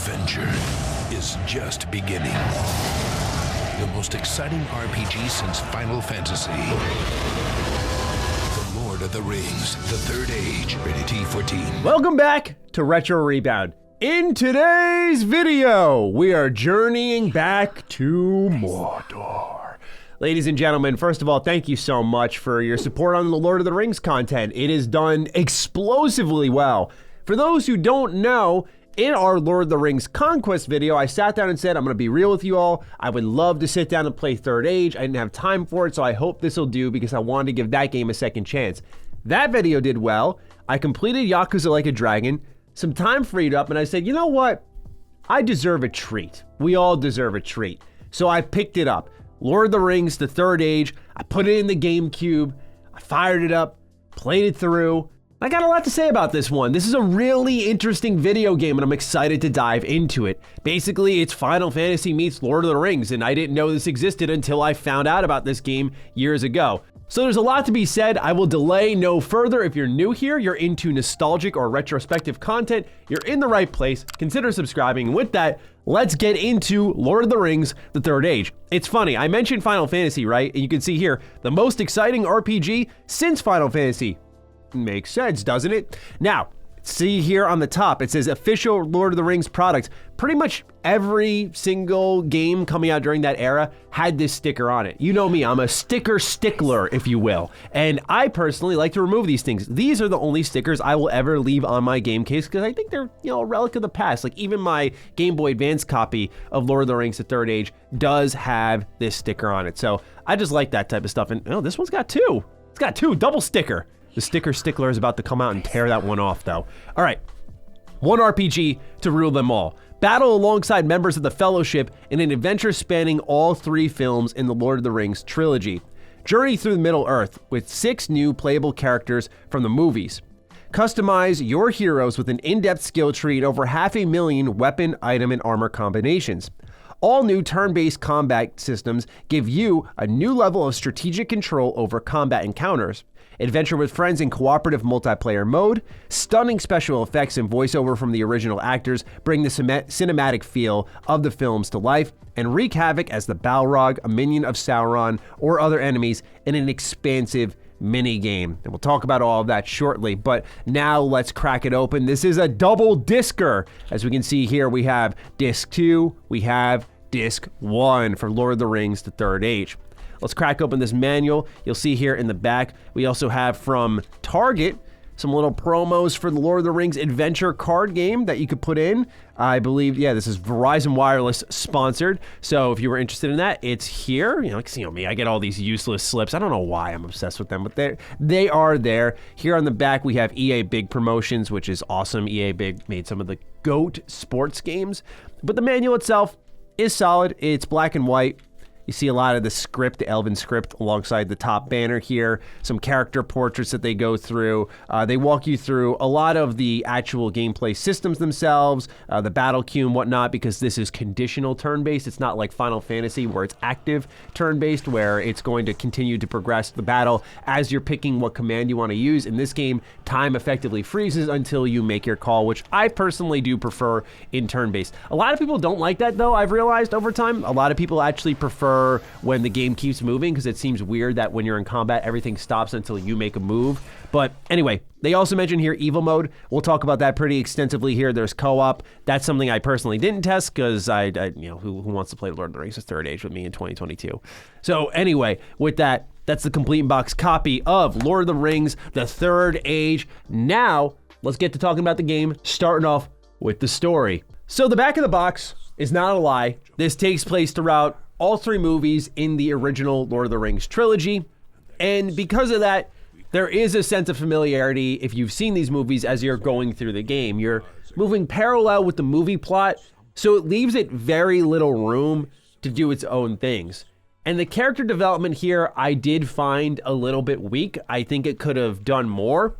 adventure is just beginning. The most exciting RPG since Final Fantasy. The Lord of the Rings, the Third Age, rated T14. Welcome back to Retro Rebound. In today's video, we are journeying back to Mordor. Ladies and gentlemen, first of all, thank you so much for your support on the Lord of the Rings content. It is done explosively well. For those who don't know, in our Lord of the Rings Conquest video, I sat down and said, I'm going to be real with you all. I would love to sit down and play Third Age. I didn't have time for it, so I hope this will do because I wanted to give that game a second chance. That video did well. I completed Yakuza Like a Dragon. Some time freed up, and I said, you know what? I deserve a treat. We all deserve a treat. So I picked it up. Lord of the Rings, the Third Age. I put it in the GameCube. I fired it up, played it through. I got a lot to say about this one. This is a really interesting video game, and I'm excited to dive into it. Basically, it's Final Fantasy meets Lord of the Rings, and I didn't know this existed until I found out about this game years ago. So there's a lot to be said. I will delay no further. If you're new here, you're into nostalgic or retrospective content, you're in the right place. Consider subscribing. And with that, let's get into Lord of the Rings, the Third Age. It's funny, I mentioned Final Fantasy, right? And you can see here, the most exciting RPG since Final Fantasy. Makes sense, doesn't it? Now, see here on the top, it says official Lord of the Rings products. Pretty much every single game coming out during that era had this sticker on it. You know me, I'm a sticker stickler, if you will. And I personally like to remove these things. These are the only stickers I will ever leave on my game case because I think they're, a relic of the past. Like even my Game Boy Advance copy of Lord of the Rings, the Third Age does have this sticker on it. So I just like that type of stuff. And this one's got two. It's got two, double sticker. The sticker stickler is about to come out and tear that one off though. All right, one RPG to rule them all. Battle alongside members of the Fellowship in an adventure spanning all three films in the Lord of the Rings trilogy. Journey through Middle-earth with 6 new playable characters from the movies. Customize your heroes with an in-depth skill tree and over 500,000 weapon, item, and armor combinations. All new turn-based combat systems give you a new level of strategic control over combat encounters. Adventure with friends in cooperative multiplayer mode. Stunning special effects and voiceover from the original actors bring the cinematic feel of the films to life, and wreak havoc as the Balrog, a minion of Sauron, or other enemies in an expansive mini-game. And we'll talk about all of that shortly, but now let's crack it open. This is a double discer. As we can see here, we have disc 2, we have disc 1 for Lord of the Rings, the Third Age. Let's crack open this manual. You'll see here in the back, we also have from Target some little promos for the Lord of the Rings adventure card game that you could put in. I believe, this is Verizon Wireless sponsored. So if you were interested in that, it's here. Me, I get all these useless slips. I don't know why I'm obsessed with them, but they are there. Here on the back, we have EA Big Promotions, which is awesome. EA Big made some of the GOAT sports games, but the manual itself is solid. It's black and white. You see a lot of the script, the Elven script, alongside the top banner here. Some character portraits that they go through. They walk you through a lot of the actual gameplay systems themselves, the battle queue and whatnot, because this is conditional turn-based. It's not like Final Fantasy where it's active turn-based, where it's going to continue to progress the battle as you're picking what command you want to use. In this game, time effectively freezes until you make your call, which I personally do prefer in turn-based. A lot of people don't like that, though, I've realized over time. A lot of people actually prefer when the game keeps moving because it seems weird that when you're in combat, everything stops until you make a move. But anyway, they also mentioned here evil mode. We'll talk about that pretty extensively here. There's co-op. That's something I personally didn't test because who wants to play Lord of the Rings: The Third Age with me in 2022? So anyway, with that, that's the complete box copy of Lord of the Rings: The Third Age. Now, let's get to talking about the game, starting off with the story. So the back of the box is not a lie. This takes place throughout all 3 movies in the original Lord of the Rings trilogy. And because of that, there is a sense of familiarity if you've seen these movies as you're going through the game. You're moving parallel with the movie plot, so it leaves it very little room to do its own things. And the character development here, I did find a little bit weak. I think it could have done more.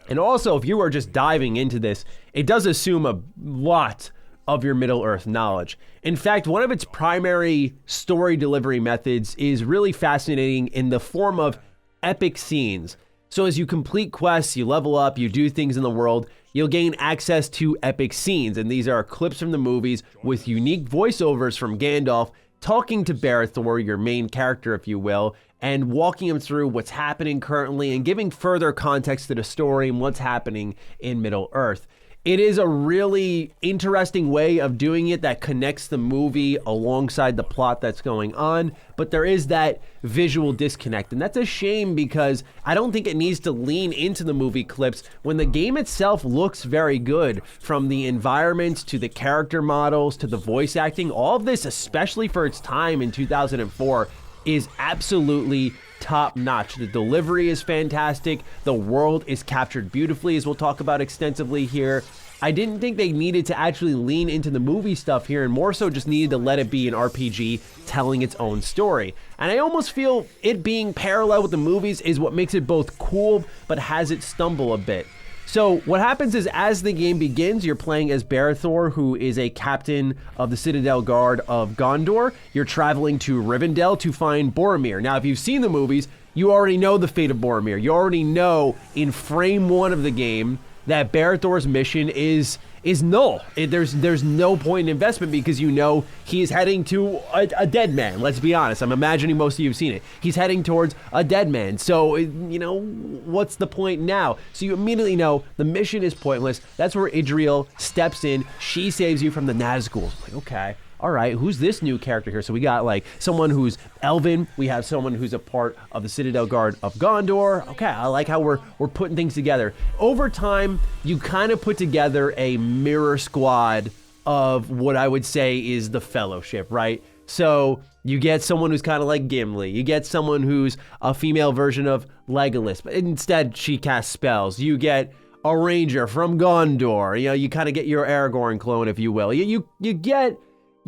And also, if you are just diving into this, it does assume a lot of your Middle-earth knowledge. In fact, one of its primary story delivery methods is really fascinating in the form of epic scenes. So as you complete quests, you level up, you do things in the world, you'll gain access to epic scenes, and these are clips from the movies with unique voiceovers from Gandalf talking to Barad-dûr, your main character, if you will, and walking him through what's happening currently and giving further context to the story and what's happening in Middle-earth. It is a really interesting way of doing it that connects the movie alongside the plot that's going on, but there is that visual disconnect, and that's a shame because I don't think it needs to lean into the movie clips when the game itself looks very good, from the environments to the character models to the voice acting. All of this, especially for its time in 2004, is absolutely top notch. The delivery is fantastic. The world is captured beautifully, as we'll talk about extensively here. I didn't think they needed to actually lean into the movie stuff here, and more so just needed to let it be an RPG telling its own story. And I almost feel it being parallel with the movies is what makes it both cool, but has it stumble a bit. So what happens is, as the game begins, you're playing as Barad-dûr, who is a captain of the Citadel Guard of Gondor. You're traveling to Rivendell to find Boromir. Now, if you've seen the movies, you already know the fate of Boromir. You already know in frame 1 of the game that Barad-dûr's mission is null. There's no point in investment because you know he is heading to a dead man. Let's be honest. I'm imagining most of you have seen it. He's heading towards a dead man. So, you know, what's the point now? So you immediately know the mission is pointless. That's where Idriel steps in. She saves you from the Nazgûl. Like, okay. All right, who's this new character here? So we got like someone who's Elven. We have someone who's a part of the Citadel Guard of Gondor. Okay, I like how we're putting things together. Over time, you kind of put together a mirror squad of what I would say is the Fellowship, right? So you get someone who's kind of like Gimli. You get someone who's a female version of Legolas, but instead she casts spells. You get a ranger from Gondor. You know, you kind of get your Aragorn clone, if you will. You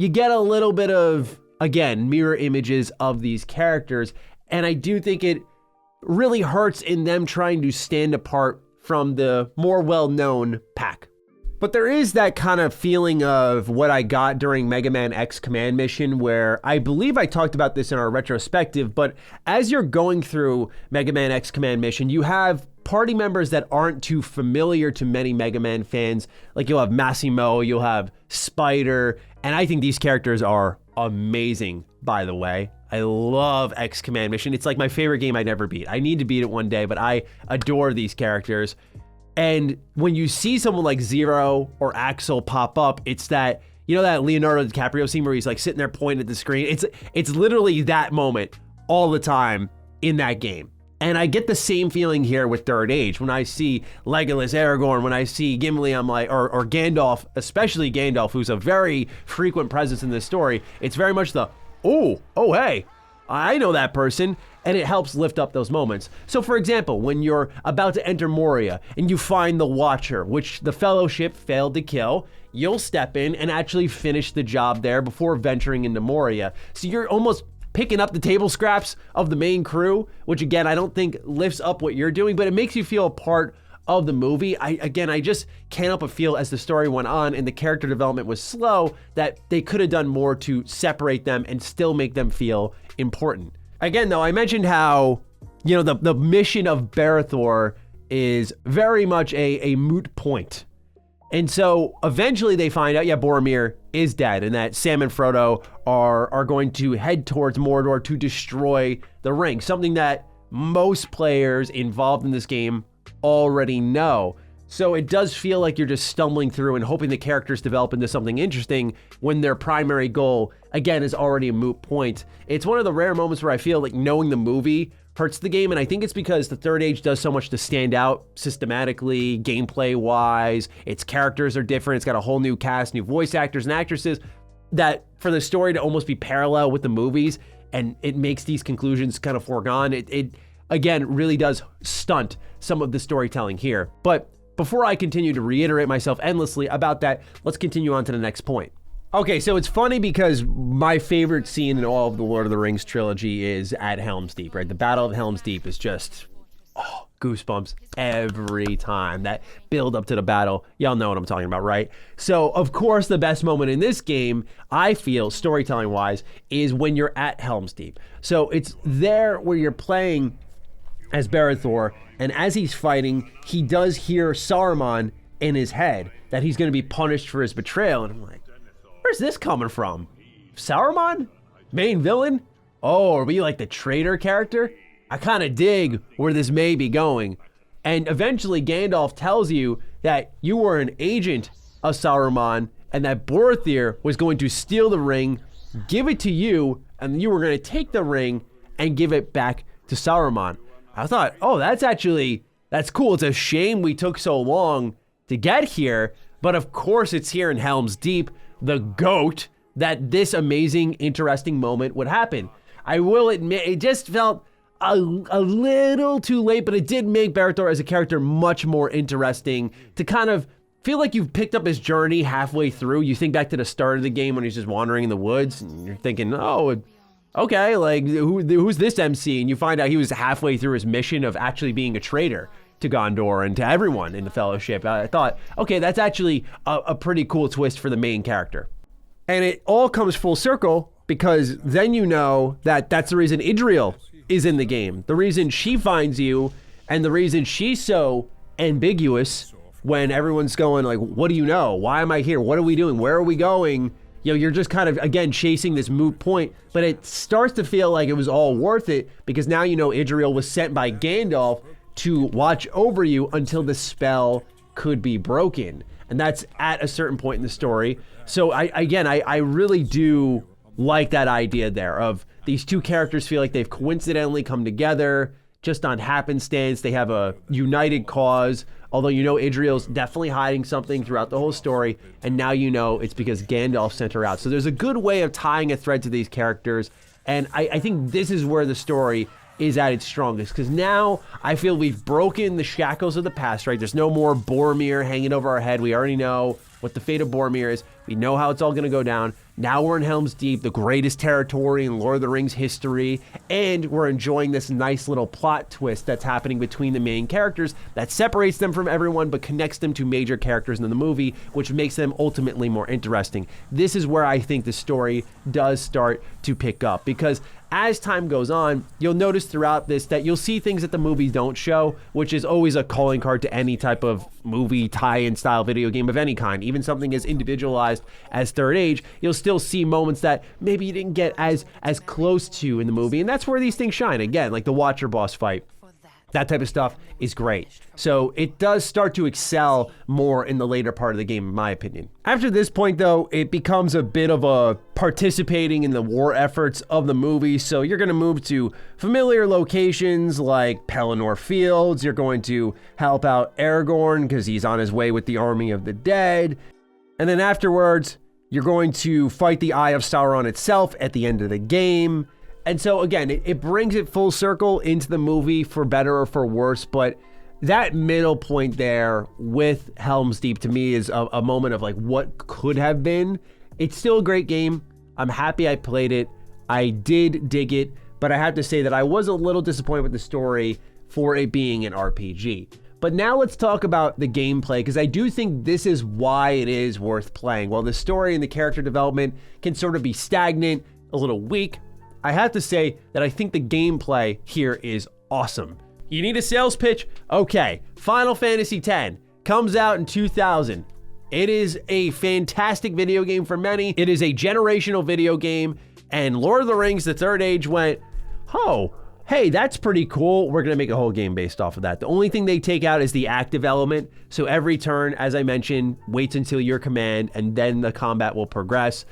get a little bit of, again, mirror images of these characters, and I do think it really hurts in them trying to stand apart from the more well-known pack. But there is that kind of feeling of what I got during Mega Man X Command Mission, where I believe I talked about this in our retrospective, but as you're going through Mega Man X Command Mission, you have party members that aren't too familiar to many Mega Man fans. Like you'll have Massimo, you'll have Spider, and I think these characters are amazing, by the way. I love X Command Mission. It's like my favorite game I'd ever beat. I need to beat it one day, but I adore these characters. And when you see someone like Zero or Axel pop up, it's that, you know, that Leonardo DiCaprio scene where he's like sitting there pointing at the screen. It's literally that moment all the time in that game. And I get the same feeling here with Third Age. When I see Legolas, Aragorn, when I see Gimli, I'm like, or Gandalf, especially Gandalf, who's a very frequent presence in this story, it's very much the, oh, hey, I know that person, and it helps lift up those moments. So for example, when you're about to enter Moria and you find the Watcher, which the Fellowship failed to kill, you'll step in and actually finish the job there before venturing into Moria. So you're almost picking up the table scraps of the main crew, which again, I don't think lifts up what you're doing, but it makes you feel a part of the movie. I just can't help but feel as the story went on and the character development was slow that they could have done more to separate them and still make them feel important. Again, though, I mentioned how, you know, the mission of Barad-dûr is very much a moot point. And so eventually they find out, yeah, Boromir is dead and that Sam and Frodo are going to head towards Mordor to destroy the ring, something that most players involved in this game already know. So it does feel like you're just stumbling through and hoping the characters develop into something interesting when their primary goal, again, is already a moot point. It's one of the rare moments where I feel like knowing the movie hurts the game, and I think it's because the Third Age does so much to stand out systematically, gameplay-wise. Its characters are different. It's got a whole new cast, new voice actors and actresses, that for the story to almost be parallel with the movies, and it makes these conclusions kind of foregone. It again, really does stunt some of the storytelling here. But before I continue to reiterate myself endlessly about that, let's continue on to the next point. Okay, so it's funny because my favorite scene in all of the Lord of the Rings trilogy is at Helms Deep, right? The Battle of Helms Deep is just, goosebumps every time. That build up to the battle, y'all know what I'm talking about, right? So, of course, the best moment in this game, I feel, storytelling-wise, is when you're at Helms Deep. So it's there where you're playing as Barad-dûr, and as he's fighting, he does hear Saruman in his head that he's going to be punished for his betrayal. And I'm like, where's this coming from? Saruman? Main villain? Oh, are we like the traitor character? I kind of dig where this may be going. And eventually Gandalf tells you that you were an agent of Saruman and that Boromir was going to steal the ring, give it to you, and you were going to take the ring and give it back to Saruman. I thought, oh, that's cool. It's a shame we took so long to get here, but of course it's here in Helms Deep, the GOAT, that this amazing, interesting moment would happen. I will admit, it just felt a little too late, but it did make Barad-dûr as a character much more interesting to kind of feel like you've picked up his journey halfway through. You think back to the start of the game when he's just wandering in the woods, and you're thinking, oh, okay, like who's this MC? And you find out he was halfway through his mission of actually being a traitor to Gondor and to everyone in the Fellowship. I thought, okay, that's actually a pretty cool twist for the main character. And it all comes full circle because then you know that that's the reason Idril is in the game. The reason she finds you and the reason she's so ambiguous when everyone's going like, what do you know? Why am I here? What are we doing? Where are we going? You know, you're just kind of, again, chasing this moot point, but it starts to feel like it was all worth it because now you know Idril was sent by Gandalf to watch over you until the spell could be broken. And that's at a certain point in the story. So I really do like that idea there of these two characters feel like they've coincidentally come together just on happenstance. They have a united cause, although you know Idril's definitely hiding something throughout the whole story, and now you know it's because Gandalf sent her out. So there's a good way of tying a thread to these characters, and I think this is where the story is at its strongest, because now I feel we've broken the shackles of the past, right? There's no more Boromir hanging over our head. We already know what the fate of Boromir is. We know how it's all going to go down. Now we're in Helm's Deep, the greatest territory in Lord of the Rings history, and we're enjoying this nice little plot twist that's happening between the main characters that separates them from everyone but connects them to major characters in the movie, which makes them ultimately more interesting. This is where I think the story does start to pick up, because as time goes on, you'll notice throughout this that you'll see things that the movies don't show, which is always a calling card to any type of movie tie-in style video game of any kind. Even something as individualized as Third Age, you'll still see moments that maybe you didn't get as close to in the movie, and that's where these things shine. Again, like the Watcher boss fight. That type of stuff is great. So it does start to excel more in the later part of the game, in my opinion. After this point, though, it becomes a bit of a participating in the war efforts of the movie. So you're going to move to familiar locations like Pelennor Fields. You're going to help out Aragorn because he's on his way with the army of the dead. And then afterwards, you're going to fight the Eye of Sauron itself at the end of the game. And so again, it brings it full circle into the movie for better or for worse, but that middle point there with Helm's Deep to me is a moment of like what could have been. It's still a great game. I'm happy I played it. I did dig it, but I have to say that I was a little disappointed with the story for it being an RPG. But now let's talk about the gameplay, because I do think this is why it is worth playing. While the story and the character development can sort of be stagnant, a little weak, I have to say that I think the gameplay here is awesome. You need a sales pitch? Okay, Final Fantasy X comes out in 2000. It is a fantastic video game for many. It is a generational video game, and Lord of the Rings, the Third Age went, oh, hey, that's pretty cool. We're gonna make a whole game based off of that. The only thing they take out is the active element. So every turn, as I mentioned, waits until your command, and then the combat will progress.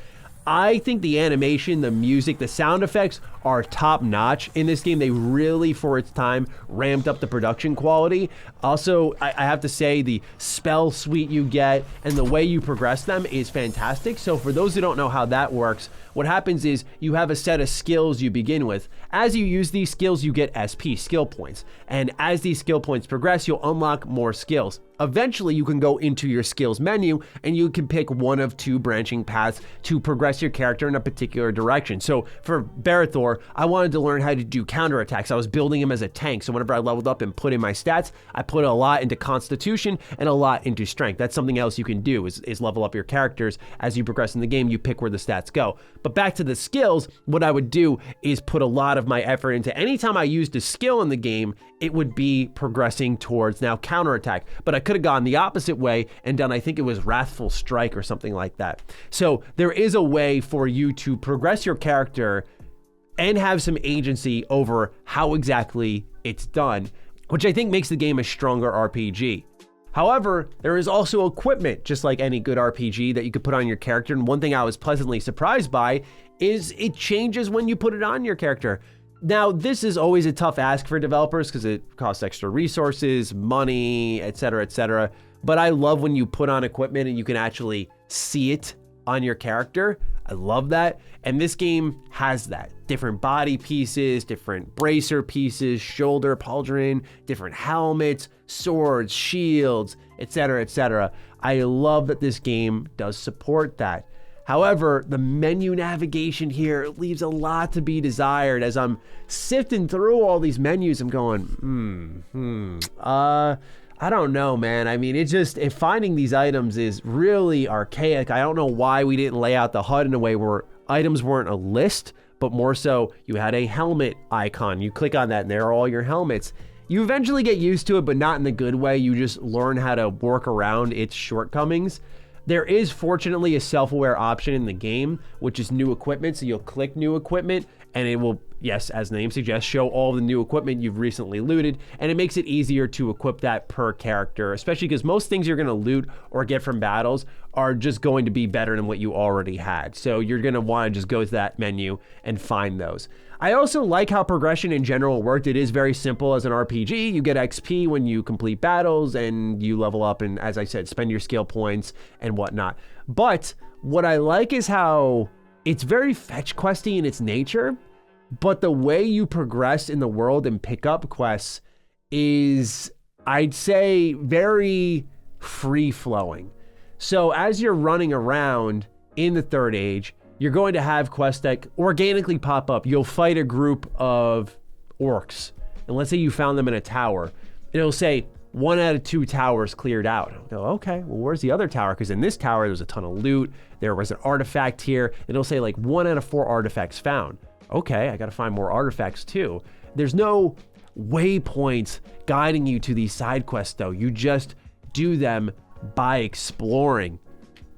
I think the animation, the music, the sound effects are top notch in this game. They really, for its time, ramped up the production quality. Also, I have to say the spell suite you get and the way you progress them is fantastic. So for those who don't know how that works, what happens is you have a set of skills you begin with. As you use these skills, you get SP, skill points. And as these skill points progress, you'll unlock more skills. Eventually, you can go into your skills menu and you can pick one of two branching paths to progress your character in a particular direction. So for Barad-dûr, or I wanted to learn how to do counterattacks. I was building him as a tank. So whenever I leveled up and put in my stats, I put a lot into constitution and a lot into strength. That's something else you can do is level up your characters. As you progress in the game, you pick where the stats go. But back to the skills, what I would do is put a lot of my effort into anytime I used a skill in the game, it would be progressing towards now counterattack. But I could have gone the opposite way and done, I think it was Wrathful Strike or something like that. So there is a way for you to progress your character and have some agency over how exactly it's done, which I think makes the game a stronger RPG. However, there is also equipment, just like any good RPG, that you could put on your character. And one thing I was pleasantly surprised by is it changes when you put it on your character. Now, this is always a tough ask for developers because it costs extra resources, money, etc., etc. But I love when you put on equipment and you can actually see it on your character. I love that. And this game has that. Different body pieces, different bracer pieces, shoulder pauldron, different helmets, swords, shields, etc., etc. I love that this game does support that. However, the menu navigation here leaves a lot to be desired. As I'm sifting through all these menus, I'm going, I don't know, man. I mean, if finding these items is really archaic. I don't know why we didn't lay out the HUD in a way where items weren't a list, but more so you had a helmet icon. You click on that and there are all your helmets. You eventually get used to it, but not in the good way. You just learn how to work around its shortcomings. There is fortunately a self-aware option in the game, which is new equipment. So you'll click new equipment and it will, yes, as the name suggests, show all the new equipment you've recently looted. And it makes it easier to equip that per character, especially because most things you're going to loot or get from battles are just going to be better than what you already had. So you're going to want to just go to that menu and find those. I also like how progression in general worked. It is very simple as an RPG. You get XP when you complete battles and you level up and, as I said, spend your skill points and whatnot. But what I like is how it's very fetch questy in its nature, but the way you progress in the world and pick up quests is, I'd say, very free-flowing. So as you're running around in the Third Age, you're going to have quests that organically pop up. You'll fight a group of orcs, and let's say you found them in a tower. It'll say 1 out of 2 towers cleared out. I'll go, okay, well, where's the other tower? Because in this tower, there's a ton of loot. There was an artifact here. It'll say like 1 out of 4 artifacts found. Okay, I got to find more artifacts too. There's no waypoints guiding you to these side quests though. You just do them by exploring.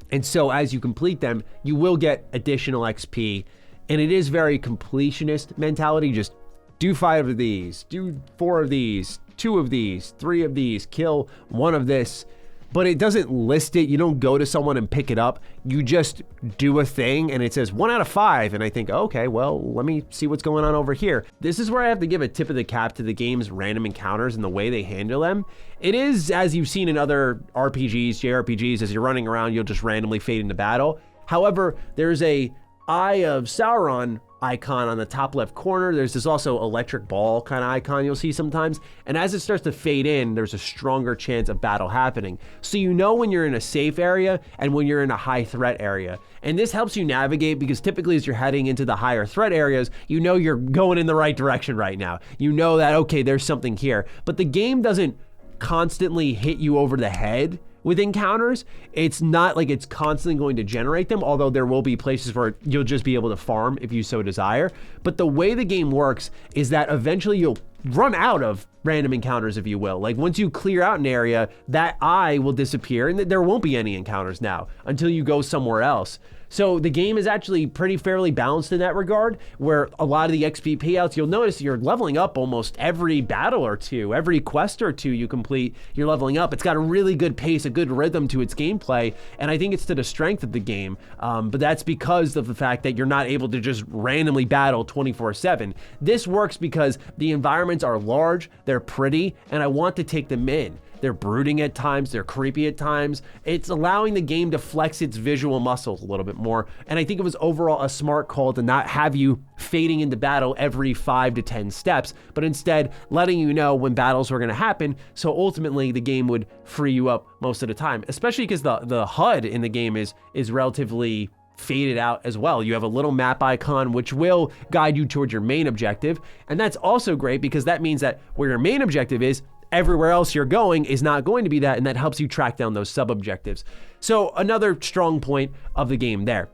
And so as you complete them, you will get additional XP. And it is very completionist mentality. Just do 5 of these, do 4 of these, 2 of these, 3 of these, kill 1 of this. But it doesn't list it. You don't go to someone and pick it up. You just do a thing and it says 1 out of 5. And I think, okay, well, let me see what's going on over here. This is where I have to give a tip of the cap to the game's random encounters and the way they handle them. It is, as you've seen in other RPGs, JRPGs, as you're running around, you'll just randomly fade into battle. However, there's a Eye of Sauron icon on the top left corner. There's this also electric ball kind of icon you'll see sometimes. And as it starts to fade in, there's a stronger chance of battle happening. So you know when you're in a safe area and when you're in a high threat area. And this helps you navigate because typically as you're heading into the higher threat areas, you know you're going in the right direction right now. You know that, okay, there's something here. But the game doesn't constantly hit you over the head with encounters. It's not like it's constantly going to generate them, although there will be places where you'll just be able to farm if you so desire. But the way the game works is that eventually you'll run out of random encounters, if you will. Like once you clear out an area, that eye will disappear and there won't be any encounters now until you go somewhere else. So the game is actually pretty fairly balanced in that regard, where a lot of the XP payouts, you'll notice you're leveling up almost every battle or two, every quest or two you complete, you're leveling up. It's got a really good pace, a good rhythm to its gameplay, and I think it's to the strength of the game, but that's because of the fact that you're not able to just randomly battle 24/7. This works because the environments are large, they're pretty, and I want to take them in. They're brooding at times, they're creepy at times. It's allowing the game to flex its visual muscles a little bit more. And I think it was overall a smart call to not have you fading into battle every 5 to 10 steps, but instead letting you know when battles were gonna happen. So ultimately the game would free you up most of the time, especially because the HUD in the game is relatively faded out as well. You have a little map icon which will guide you towards your main objective, and that's also great because that means that where your main objective is, everywhere else you're going is not going to be that, and that helps you track down those sub-objectives. So another strong point of the game there.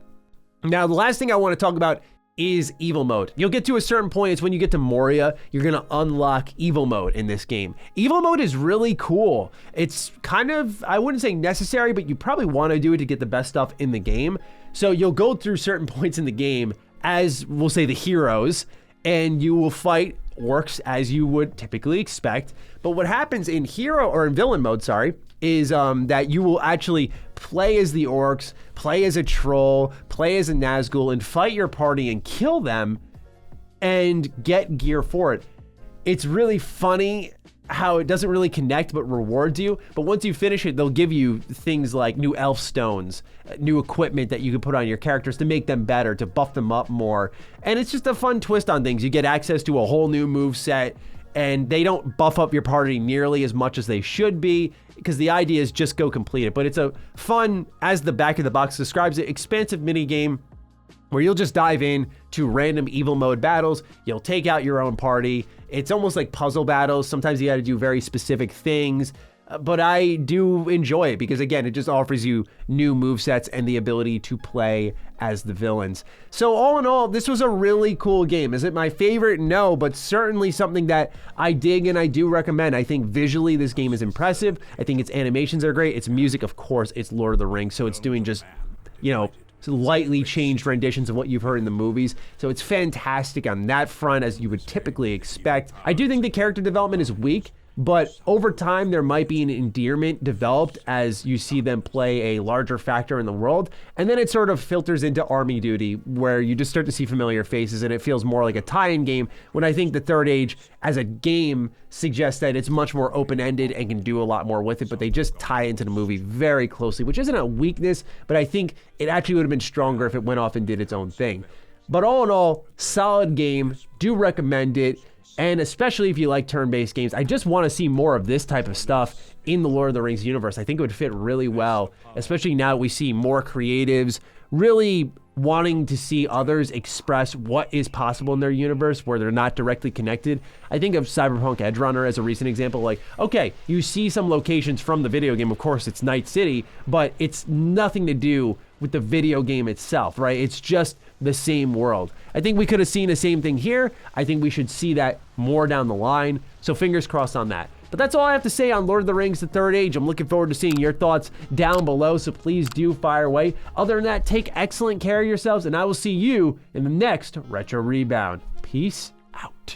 Now, the last thing I want to talk about is evil mode. You'll get to a certain point, it's when you get to Moria, you're gonna unlock evil mode in this game. Evil mode is really cool. It's kind of, I wouldn't say necessary, but you probably wanna do it to get the best stuff in the game. So you'll go through certain points in the game as, we'll say, the heroes, and you will fight orcs as you would typically expect. But what happens in hero, or in villain mode, sorry, is that you will actually play as the orcs, play as a troll, play as a Nazgul, and fight your party and kill them and get gear for it. It's really funny how it doesn't really connect but rewards you, but once you finish it, they'll give you things like new elf stones, new equipment that you can put on your characters to make them better, to buff them up more, and it's just a fun twist on things. You get access to a whole new move set, and they don't buff up your party nearly as much as they should be, because the idea is just go complete it. But it's a fun, as the back of the box describes it, expansive mini game where you'll just dive in to random evil mode battles. You'll take out your own party. It's almost like puzzle battles. Sometimes you got to do very specific things, but I do enjoy it because, again, it just offers you new movesets and the ability to play as the villains. So all in all, this was a really cool game. Is it my favorite? No, but certainly something that I dig and I do recommend. I think visually this game is impressive. I think its animations are great. Its music, of course, it's Lord of the Rings, so it's doing just, you know, lightly changed renditions of what you've heard in the movies. So it's fantastic on that front, as you would typically expect. I do think the character development is weak, but over time there might be an endearment developed as you see them play a larger factor in the world, and then it sort of filters into army duty where you just start to see familiar faces and it feels more like a tie-in game, when I think the Third Age as a game suggests that it's much more open-ended and can do a lot more with it, but they just tie into the movie very closely, which isn't a weakness, but I think it actually would have been stronger if it went off and did its own thing. But all in all, solid game, do recommend it. And especially if you like turn-based games, I just want to see more of this type of stuff in the Lord of the Rings universe. I think it would fit really well, especially now that we see more creatives really wanting to see others express what is possible in their universe where they're not directly connected. I think of Cyberpunk Edge Runner as a recent example. Like, okay, you see some locations from the video game, of course it's Night City, but it's nothing to do with the video game itself, right? It's just the same world. I think we could have seen the same thing here. I think we should see that more down the line. So fingers crossed on that. But that's all I have to say on Lord of the Rings: The Third Age. I'm looking forward to seeing your thoughts down below, so please do fire away. Other than that, take excellent care of yourselves, and I will see you in the next Retro Rebound. Peace out.